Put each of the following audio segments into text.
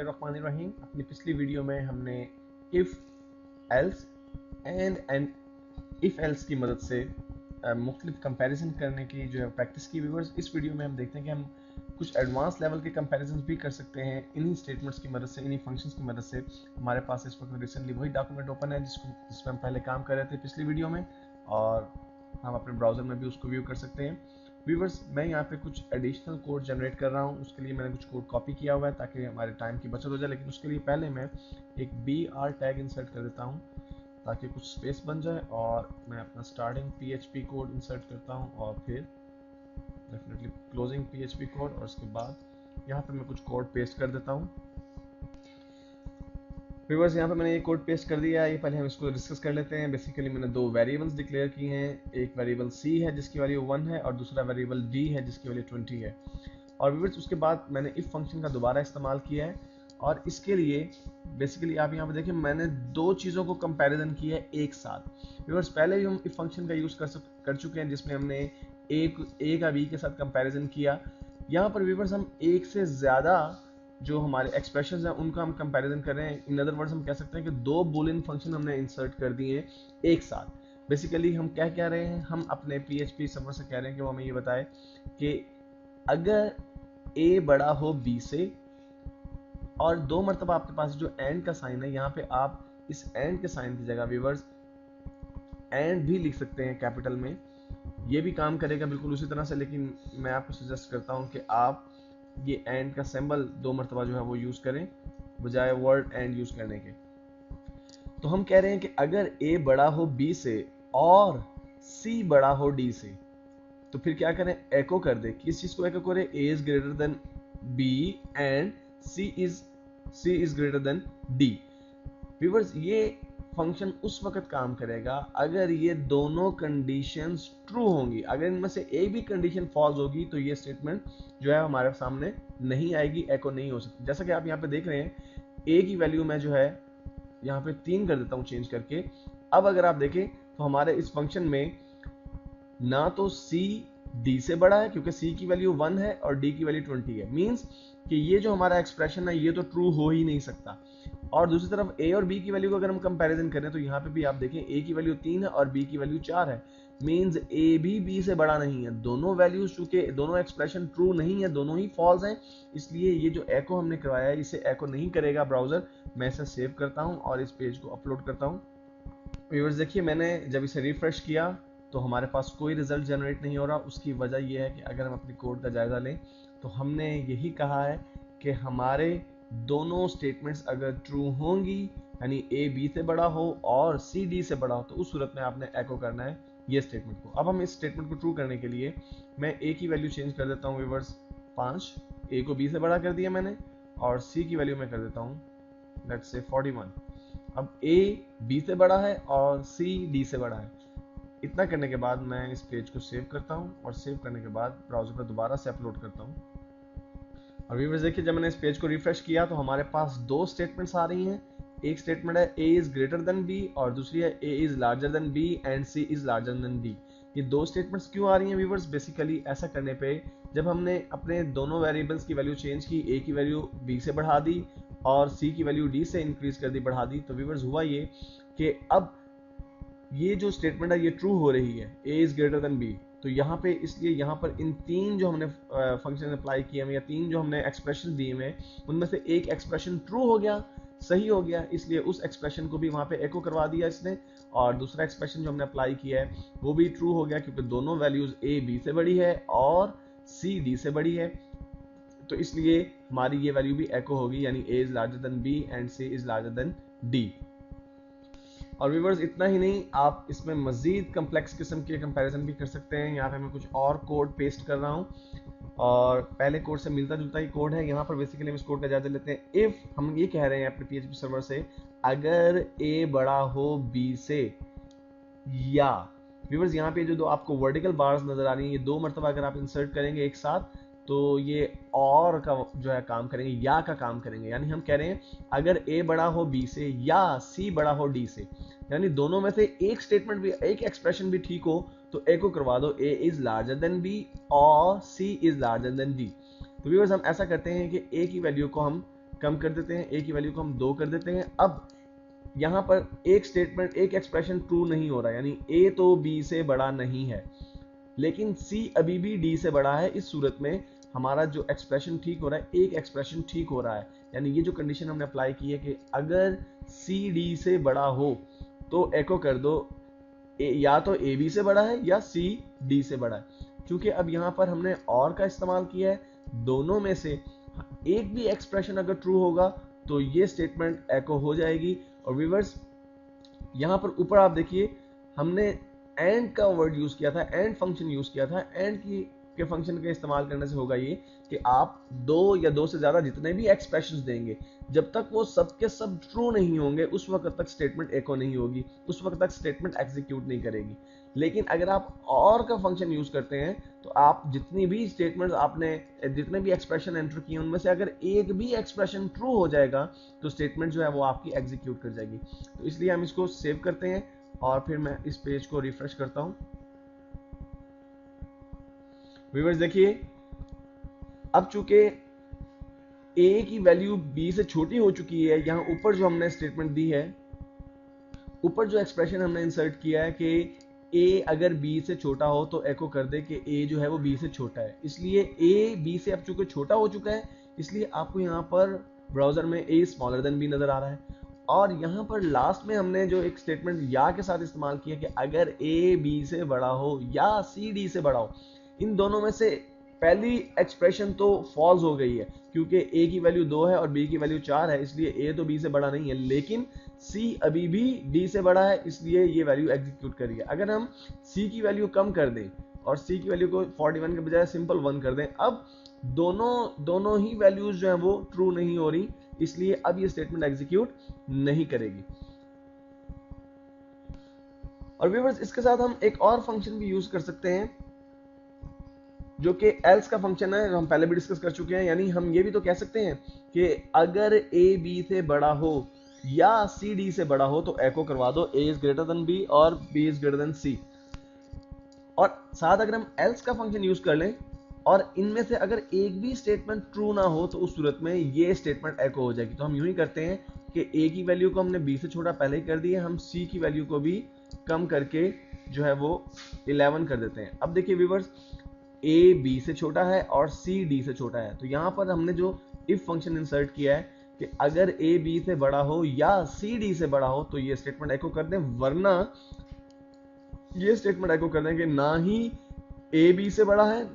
बिस्मिल्लाहिर्रहमानिर्रहीम। अपनी पिछली वीडियो में हमने if, else and if else की मदद से मुख्तलिफ कंपैरिजन करने की जो है प्रैक्टिस की। व्यूअर्स, इस वीडियो में हम देखते हैं कि हम कुछ एडवांस लेवल के कंपैरिजन भी कर सकते हैं इन्हीं स्टेटमेंट्स की मदद से, इन्हीं फंक्शंस की मदद से। हमारे पास इस वक्त रिसेंटली वही डॉक्यूमेंट ओपन है जिसमें हम पहले काम कर रहे थे पिछली वीडियो में, और हम अपने ब्राउज़र में भी उसको व्यू कर सकते हैं। व्यूवर्स, मैं यहाँ पे कुछ एडिशनल कोड जनरेट कर रहा हूँ। उसके लिए मैंने कुछ कोड कॉपी किया हुआ है ताकि हमारे टाइम की बचत हो जाए, लेकिन उसके लिए पहले मैं एक BR टैग इंसर्ट कर देता हूँ ताकि कुछ स्पेस बन जाए, और मैं अपना स्टार्टिंग PHP कोड इंसर्ट करता हूँ और फिर डेफिनेटली क्लोजिंग PHP कोड, और उसके बाद यहाँ पे मैं कुछ कोड पेस्ट कर देता हूँ। व्यूअर्स, यहाँ पे मैंने ये कोड पेस्ट कर दिया है। ये पहले हम इसको डिस्कस कर लेते हैं। बेसिकली मैंने दो वेरिएबल्स डिक्लेयर किए हैं। एक वेरिएबल C है जिसकी वैल्यू 1 है, और दूसरा वेरिएबल D है जिसकी वैल्यू 20 है। और व्यूअर्स, उसके बाद मैंने इफ फंक्शन का दोबारा इस्तेमाल किया है, और इसके लिए बेसिकली आप यहाँ पे देखिए मैंने दो चीज़ों को कंपैरिजन किया है एक साथ। व्यूअर्स, पहले भी हम इफ फंक्शन का यूज़ कर चुके हैं जिसमें हमने ए का बी के साथ कंपैरिजन किया। यहाँ पर व्यूअर्स हम एक से ज़्यादा जो हमारे एक्सप्रेशंस हैं उनका हम कंपैरिजन कर रहे हैं। इन अदर वर्ड्स हम कह सकते हैं कि दो बूलियन फंक्शन हमने इंसर्ट कर दिए एक साथ। बेसिकली हम क्या रहे हैं, हम अपने PHP सर्वर से कह रहे हैं कि वो हमें ये बताए कि अगर A बड़ा हो B से, और दो मरतबा आपके पास जो एंड का साइन है, यहाँ पे आप इस एंड के साइन की जगह व्यूअर्स एंड भी लिख सकते हैं कैपिटल में। ये भी काम करेगा बिल्कुल उसी तरह से, लेकिन मैं आपको सजेस्ट करता हूँ कि आप ये एंड का सिंबल दो मरतबा जो है वो यूज करें बजाय वर्ड एंड यूज करने के। तो हम कह रहे हैं कि अगर A बड़ा हो B से और C बड़ा हो D से, तो फिर क्या करें, एको कर दे। किस चीज को एको करें? A is greater than B and C is greater than D। Viewers, ये फंक्शन उस वक्त काम करेगा अगर ये दोनों कंडीशंस ट्रू होंगी। अगर इनमें से एक भी कंडीशन फॉल्स होगी तो ये स्टेटमेंट जो है हमारे सामने नहीं आएगी, एको नहीं हो सकती। जैसा कि आप यहाँ पे देख रहे हैं, A की वैल्यू में जो है यहाँ पे 3 कर देता हूँ चेंज करके। अब अगर आप देखें तो हमारे इस फंक्शन में ना तो C D से बड़ा है क्योंकि C की वैल्यू 1 है और D की वैल्यू 20 है। मींस कि ये जो हमारा एक्सप्रेशन है ये तो ट्रू हो ही नहीं सकता। और दूसरी तरफ A और B की वैल्यू को अगर हम कंपैरिजन करें तो यहाँ पे भी आप देखें A की वैल्यू 3 है और B की वैल्यू 4 है। मींस A भी B से बड़ा नहीं है। दोनों वैल्यूज चूंकि दोनों एक्सप्रेशन ट्रू नहीं है, दोनों ही फॉल्स हैं, इसलिए ये जो एको हमने करवाया है इसे एको नहीं करेगा ब्राउजर। मैं इसे सेव करता हूँ और इस पेज को अपलोड करता हूँ। व्यूअर्स, देखिए मैंने जब इसे रिफ्रेश किया तो हमारे पास कोई रिजल्ट जनरेट नहीं हो रहा। उसकी वजह यह है कि अगर हम अपनी कोड का जायजा लें तो हमने यही कहा है कि हमारे दोनों स्टेटमेंट्स अगर ट्रू होंगी, यानी A B से बड़ा हो और C D से बड़ा हो, तो उस सूरत में आपने एको करना है ये स्टेटमेंट को। अब हम इस स्टेटमेंट को ट्रू करने के लिए मैं A की वैल्यू चेंज कर देता हूँ व्यूअर्स 5। A को B से बड़ा कर दिया मैंने, और C की वैल्यू मैं कर देता हूँ लेट्स से 41। अब A B से बड़ा है और C D से बड़ा है। इतना करने के बाद मैं इस पेज को सेव करता हूँ, और सेव करने के बाद ब्राउज़र पर दोबारा से अपलोड करता हूँ। और व्यूअर्स, देखिए जब मैंने इस पेज को रिफ्रेश किया तो हमारे पास दो स्टेटमेंट्स आ रही हैं। एक स्टेटमेंट है A is greater than B, और दूसरी है A is larger than B and C is larger than D। ये दो स्टेटमेंट्स क्यों आ रही हैं व्यूअर्स? बेसिकली ऐसा करने पे जब हमने अपने दोनों वेरिएबल्स की वैल्यू चेंज की, A की वैल्यू B से बढ़ा दी और C की वैल्यू D से इंक्रीज कर दी, बढ़ा दी, तो व्यूअर्स हुआ ये कि अब ये जो स्टेटमेंट है ये ट्रू हो रही है, A is greater than B। तो यहाँ पे इसलिए यहाँ पर इन तीन जो हमने फंक्शन अप्लाई किए हैं या तीन जो हमने एक्सप्रेशन दिए हैं उनमें से एक एक्सप्रेशन ट्रू हो गया, सही हो गया, इसलिए उस एक्सप्रेशन को भी वहाँ पे एको करवा दिया इसने। और दूसरा एक्सप्रेशन जो हमने अप्लाई किया है वो भी ट्रू हो गया क्योंकि दोनों वैल्यूज A B से बड़ी है और C D से बड़ी है, तो इसलिए हमारी ये वैल्यू भी एको होगी, यानी A is larger than B and C is larger than D। और व्यूअर्स, इतना ही नहीं, आप इसमें मजीद कम्प्लेक्स किस्म के कंपैरिजन भी कर सकते हैं। यहाँ पे मैं कुछ और कोड पेस्ट कर रहा हूँ, और पहले कोड से मिलता जुलता ही कोड है। यहाँ पर बेसिकली हम इस कोड का जायजा लेते हैं। इफ हम ये कह रहे हैं अपने PHP सर्वर से अगर A बड़ा हो B से, या व्यूअर्स यहाँ पे जो दो आपको वर्टिकल बार्स नजर आ रही हैं ये दो मरतबा अगर आप इंसर्ट करेंगे एक साथ तो ये और का जो है काम करेंगे, या का काम करेंगे। यानी हम कह रहे हैं अगर A बड़ा हो B से या C बड़ा हो D से, यानी दोनों में से एक स्टेटमेंट भी, एक एक्सप्रेशन भी ठीक हो तो A को करवा दो A is larger than B और C is larger than D। तो व्यूअर्स, हम ऐसा करते हैं कि A की वैल्यू को हम कम कर देते हैं, a की वैल्यू को हम 2 कर देते हैं। अब यहाँ पर एक स्टेटमेंट, एक एक्सप्रेशन ट्रू नहीं हो रहा है, यानी a तो b से बड़ा नहीं है, लेकिन c अभी भी d से बड़ा है। इस सूरत में हमारा जो एक्सप्रेशन ठीक हो रहा है, एक एक्सप्रेशन ठीक हो रहा है, यानी ये जो कंडीशन हमने अप्लाई की है कि अगर c d से बड़ा हो तो एको कर दो या तो a b से बड़ा है या c d से बड़ा है। क्योंकि अब यहाँ पर हमने और का इस्तेमाल किया है, दोनों में से एक भी एक्सप्रेशन अगर ट्रू होगा तो ये स्टेटमेंट एको हो जाएगी। और व्यूअर्स यहाँ पर ऊपर आप देखिए हमने एंड का वर्ड यूज किया था, एंड फंक्शन यूज किया था। एंड के फंक्शन का इस्तेमाल करने से होगा ये कि आप 2 या 2 से ज्यादा जितने भी एक्सप्रेशंस देंगे, जब तक वो सब के सब ट्रू नहीं होंगे उस वक्त तक स्टेटमेंट एको नहीं होगी, उस वक्त तक स्टेटमेंट एग्जीक्यूट नहीं करेगी। लेकिन अगर आप और का फंक्शन यूज करते हैं तो आप जितनी भी स्टेटमेंट आपने, जितने भी एक्सप्रेशन एंटर किए उनमें से अगर एक भी एक्सप्रेशन ट्रू हो जाएगा तो स्टेटमेंट जो है वो आपकी एग्जीक्यूट कर जाएगी। तो इसलिए हम इसको सेव करते हैं और फिर मैं इस पेज को रिफ्रेश करता हूं। व्यूअर्स देखिए, अब चूंकि a की वैल्यू b से छोटी हो चुकी है, यहां ऊपर जो हमने स्टेटमेंट दी है, ऊपर जो एक्सप्रेशन हमने इंसर्ट किया है कि a अगर b से छोटा हो तो एको कर दे कि a जो है वो b से छोटा है। इसलिए a b से अब चूंकि छोटा हो चुका है, इसलिए आपको यहाँ पर ब्राउजर में a स्मॉलर देन b नजर आ रहा है। और यहाँ पर लास्ट में हमने जो एक स्टेटमेंट या के साथ इस्तेमाल किया कि अगर a b से बड़ा हो या c d से बड़ा हो, इन दोनों में से पहली एक्सप्रेशन तो फॉल्स हो गई है क्योंकि a की वैल्यू 2 है और b की वैल्यू 4 है, इसलिए a तो b से बड़ा नहीं है। लेकिन c अभी भी d से बड़ा है, इसलिए ये वैल्यू एग्जीक्यूट करिए। अगर हम c की वैल्यू कम कर दें और c की वैल्यू को 41 के बजाय सिंपल 1 कर दें, अब दोनों ही वैल्यूज जो है वो ट्रू नहीं हो रही, इसलिए अब ये स्टेटमेंट एग्जीक्यूट नहीं करेगी। और व्यूअर्स इसके साथ हम एक और फंक्शन भी यूज कर सकते हैं जो कि एल्स का फंक्शन है, हम पहले भी डिस्कस कर चुके हैं। यानी हम ये भी तो कह सकते हैं कि अगर a b से बड़ा हो या c d से बड़ा हो तो एको करवा दो a is greater than b और b is greater than c। और साथ अगर हम एल्स का फंक्शन यूज कर लें और इनमें से अगर एक भी स्टेटमेंट ट्रू ना हो तो उस सूरत में ये स्टेटमेंट एको हो जाएगी। तो हम यूं ही करते हैं कि a की वैल्यू को हमने b से छोटा पहले ही कर दिया, हम c की वैल्यू को भी कम करके जो है वो 11 कर देते हैं। अब देखिए व्यूअर्स, a b से छोटा है और c d से छोटा है, तो यहाँ पर हमने जो if फंक्शन इंसर्ट किया है कि अगर a b से बड़ा हो या c d से बड़ा हो तो ये स्टेटमेंट एको कर दें, वरना ये स्टेटमेंट एको कर दें कि ना ही a b से बड़ा है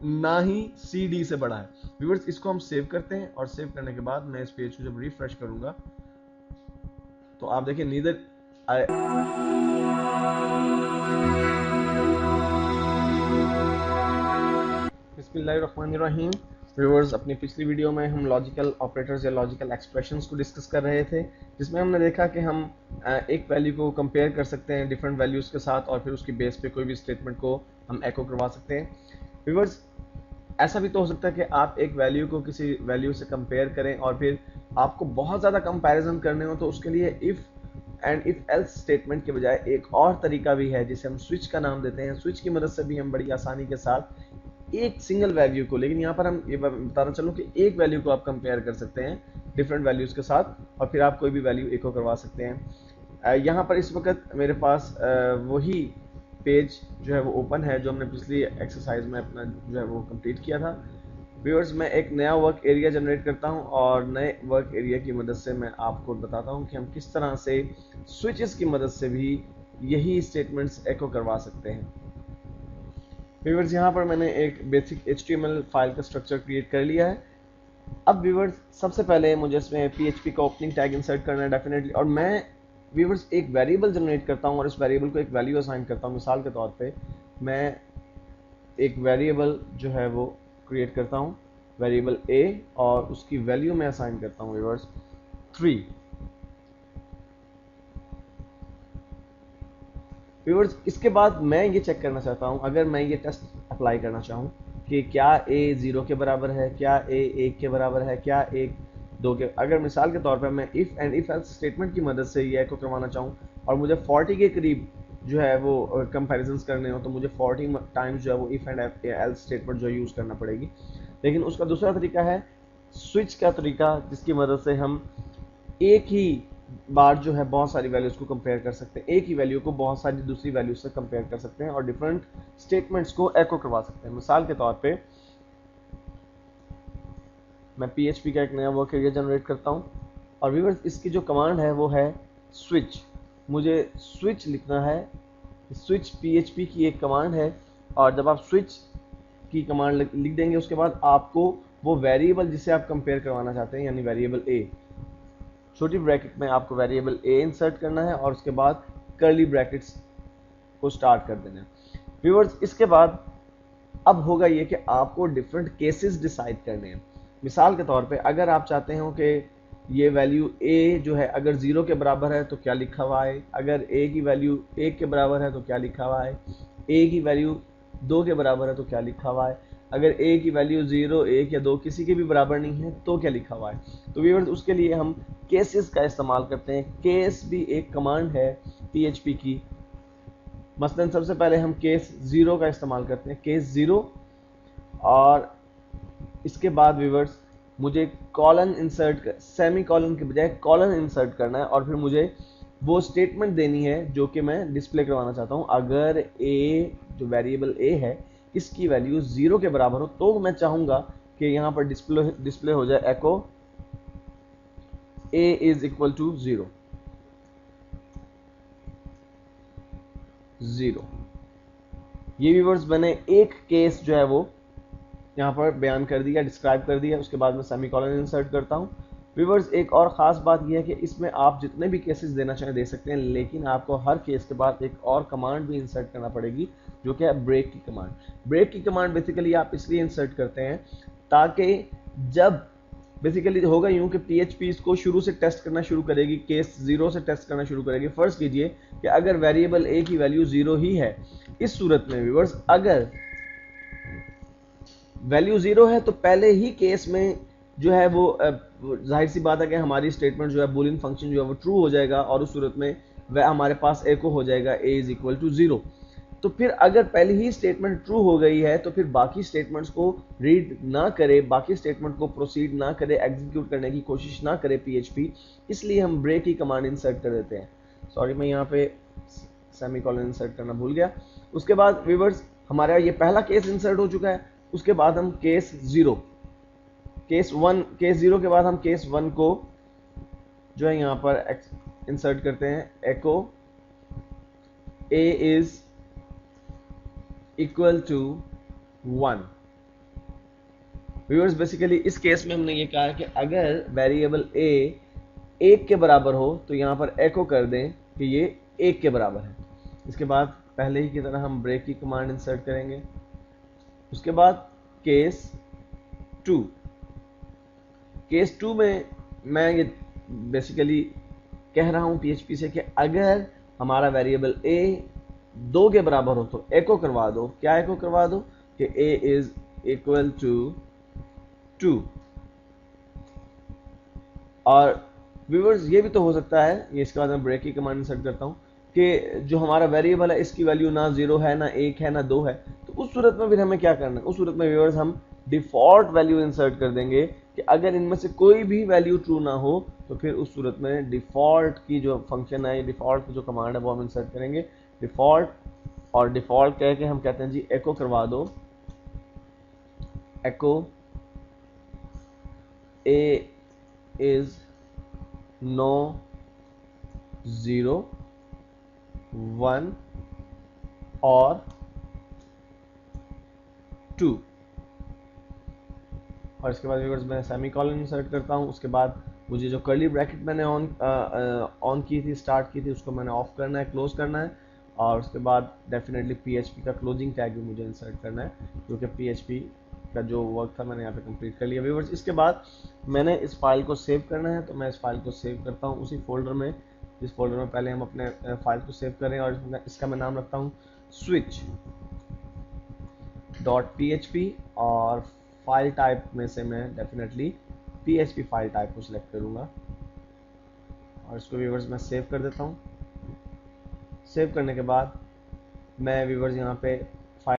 ना ही c d से बड़ा है। व्यूअर्स इसको हम सेव करते हैं और सेव करने के बाद मैं इस पेज को जब रिफ्रेश करूंगा तो आप देखिए नीदर बिस्मिल्लाहिर्रहमानिर्रहीम। व्यूअर्स अपनी पिछली वीडियो में हम लॉजिकल ऑपरेटर्स या लॉजिकल एक्सप्रेशंस को डिस्कस कर रहे थे, जिसमें हमने देखा कि हम एक वैल्यू को कंपेयर कर सकते हैं डिफरेंट वैल्यूज के साथ और फिर उसकी बेस पे कोई भी स्टेटमेंट को हम एको करवा सकते हैं। व्यूअर्स ऐसा भी तो हो सकता है कि आप एक वैल्यू को किसी वैल्यू से कंपेयर करें और फिर आपको बहुत ज़्यादा कंपैरिजन करने हो, तो उसके लिए if and if else statement के बजाय एक और तरीका भी है जिसे हम स्विच का नाम देते हैं। स्विच की मदद से भी हम बड़ी आसानी के साथ एक सिंगल वैल्यू को, लेकिन यहाँ पर हम ये बताना चलूँ कि एक वैल्यू को आप कंपेयर कर सकते हैं डिफरेंट वैल्यूज़ के साथ और फिर आप कोई भी वैल्यू एको करवा सकते हैं। यहाँ पर इस वक्त मेरे पास वही पेज जो है वो ओपन है जो हमने पिछली एक्सरसाइज में अपना जो है वो कंप्लीट किया था। व्यूअर्स मैं एक नया वर्क एरिया जनरेट करता हूं और नए वर्क एरिया की मदद से मैं आपको बताता हूं कि हम किस तरह से स्विचेस की मदद से भी यही स्टेटमेंट्स एको करवा सकते हैं। व्यूअर्स यहाँ पर मैंने एक बेसिक HTML फाइल का स्ट्रक्चर क्रिएट कर लिया है। अब व्यूअर्स सबसे पहले मुझे इसमें PHP का ओपनिंग टैग इंसर्ट करना है डेफिनेटली, और मैं व्यूअर्स एक वेरिएबल जनरेट करता हूँ और इस वेरिएबल को एक वैल्यू असाइन करता हूँ। मिसाल के तौर पे मैं एक वेरिएबल जो है वो क्रिएट करता हूँ, वेरिएबल a, और उसकी वैल्यू में असाइन करता हूँ व्यूअर्स 3। व्यूअर्स इसके बाद मैं ये चेक करना चाहता हूँ, अगर मैं ये टेस्ट अप्लाई करना चाहूँ कि क्या a 0 के बराबर है, क्या a 1 के बराबर है, क्या a 2 के, अगर मिसाल के तौर पर मैं if and if else statement की मदद से ये एको करवाना चाहूँ और मुझे 40 के करीब जो है वो कंपैरिजंस करने हो तो मुझे 40 टाइम्स जो है वो इफ एंड एल्स स्टेटमेंट जो यूज़ करना पड़ेगी। लेकिन उसका दूसरा तरीका है स्विच का तरीका जिसकी मदद से हम एक ही बार जो है बहुत सारी वैल्यूज को कंपेयर कर सकते हैं, एक ही वैल्यू को बहुत सारी दूसरी वैल्यू से कंपेयर कर सकते हैं और डिफरेंट स्टेटमेंट्स को एको करवा सकते हैं। मिसाल के तौर पे मैं PHP का एक नया वर्क एरिया जनरेट करता हूं और व्यूअर्स इसकी जो कमांड है वो है स्विच। मुझे स्विच लिखना है, स्विच PHP की एक कमांड है और जब आप स्विच की कमांड लिख देंगे उसके बाद आपको वो वेरिएबल जिसे आप कंपेयर करवाना चाहते हैं यानी वेरिएबल ए, छोटी ब्रैकेट में आपको वेरिएबल ए इंसर्ट करना है और उसके बाद कर्ली ब्रैकेट्स को स्टार्ट कर देना है। व्यूअर्स इसके बाद अब होगा ये कि आपको डिफरेंट केसेस डिसाइड करने हैं। मिसाल के तौर पे अगर आप चाहते हो कि ये वैल्यू a जो है अगर 0 के बराबर है तो क्या लिखा हुआ है, अगर a की वैल्यू 1 के बराबर है तो क्या लिखा हुआ है, a की वैल्यू 2 के बराबर है तो क्या लिखा हुआ है, अगर a की वैल्यू 0, 1 या 2 किसी के भी बराबर नहीं है तो क्या लिखा हुआ है। तो व्यूअर्स उसके लिए हम केसेस का इस्तेमाल करते हैं। केस भी एक कमांड है PHP की। मसलन सबसे पहले हम केस 0 का इस्तेमाल करते हैं, केस 0, और इसके बाद व्यूअर्स मुझे कॉलन इंसर्ट सेमी कॉलन के बजाय कॉलन इंसर्ट करना है और फिर मुझे वो स्टेटमेंट देनी है जो कि मैं डिस्प्ले करवाना चाहता हूं। अगर a जो वेरिएबल a है इसकी वैल्यू 0 के बराबर हो तो मैं चाहूंगा कि यहां पर डिस्प्ले हो जाए एको a इज इक्वल टू 0। ये व्यूअर्स मैंने एक केस जो है वो यहाँ पर बयान कर दिया, डिस्क्राइब कर दिया। उसके बाद मैं सेमीकोलन इंसर्ट करता हूँ। व्यूअर्स एक और ख़ास बात यह है कि इसमें आप जितने भी केसेस देना चाहें दे सकते हैं, लेकिन आपको हर केस के बाद एक और कमांड भी इंसर्ट करना पड़ेगी जो कि है ब्रेक की कमांड। ब्रेक की कमांड बेसिकली आप इसलिए इंसर्ट करते हैं ताकि जब बेसिकली होगा यूं कि PHP इसको शुरू से टेस्ट करना शुरू करेगी, केस 0 से टेस्ट करना शुरू करेगी। फर्ज कीजिए कि अगर वेरिएबल a की वैल्यू 0 ही है, इस सूरत में व्यूअर्स अगर वैल्यू 0 है तो पहले ही केस में जो है वो जाहिर सी बात है कि हमारी स्टेटमेंट जो है बूलियन फंक्शन जो है वो ट्रू हो जाएगा और उस सूरत में वह हमारे पास एको हो जाएगा a इज इक्वल टू 0। तो फिर अगर पहले ही स्टेटमेंट ट्रू हो गई है तो फिर बाकी स्टेटमेंट्स को रीड ना करे, बाकी स्टेटमेंट को प्रोसीड ना करे, एग्जीक्यूट करने की कोशिश ना करे PHP, इसलिए हम ब्रेक की कमांड इंसर्ट कर देते हैं। सॉरी मैं यहाँ पे सेमीकोलन इंसर्ट करना भूल गया। उसके बाद व्यूअर्स हमारा ये पहला केस इंसर्ट हो चुका है। उसके बाद हम केस 0 के बाद हम केस 1 को जो है यहाँ पर इंसर्ट करते हैं, echo a is equal to 1। Viewers basically इस केस में हमने ये कहा है कि अगर वेरिएबल a 1 के बराबर हो तो यहाँ पर एको कर दें कि ये 1 के बराबर है। इसके बाद पहले ही की तरह हम ब्रेक की कमांड इंसर्ट करेंगे। उसके बाद केस 2 में मैं ये बेसिकली कह रहा हूं PHP से कि अगर हमारा वेरिएबल a 2 के बराबर हो तो एको करवा दो। क्या एको करवा दो कि a इज इक्वल टू 2। और व्यूअर्स ये भी तो हो सकता है, ये इसके बाद मैं ब्रेक की कमांड इंसर्ट करता हूं कि जो हमारा वेरिएबल है इसकी वैल्यू ना 0 है, ना 1 है, ना 2 है। तो उस सूरत में फिर हमें क्या करना है, उस सूरत में व्यूअर्स हम डिफॉल्ट वैल्यू इंसर्ट कर देंगे कि अगर इनमें से कोई भी वैल्यू ट्रू ना हो तो फिर उस सूरत में डिफॉल्ट की जो फंक्शन है, डिफॉल्ट की जो कमांड है वो हम इंसर्ट करेंगे। डिफॉल्ट और डिफॉल्ट कह के हम कहते हैं जी एको करवा दो, एको a इज नो 0 1 और 2। और इसके बाद व्यूअर्स मैं सेमीकोलन इंसर्ट करता हूं। उसके बाद मुझे जो कर्ली ब्रैकेट मैंने ऑन की थी, स्टार्ट की थी, उसको मैंने ऑफ करना है, क्लोज करना है। और उसके बाद डेफिनेटली PHP का क्लोजिंग टैग भी मुझे इंसर्ट करना है क्योंकि PHP का जो वर्क था मैंने यहाँ पे कंप्लीट कर लिया व्यूअर्स। इसके बाद मैंने इस फाइल को सेव करना है, तो मैं इस फाइल को सेव करता हूँ उसी फोल्डर में जिस फोल्डर में पहले हम अपने फाइल को सेव करें, और इसका मैं नाम रखता हूँ switch.php और फाइल टाइप में से मैं डेफिनेटली PHP फाइल टाइप को सिलेक्ट करूंगा और इसको व्यूअर्स मैं सेव कर देता हूं। सेव करने के बाद मैं व्यूअर्स यहाँ पे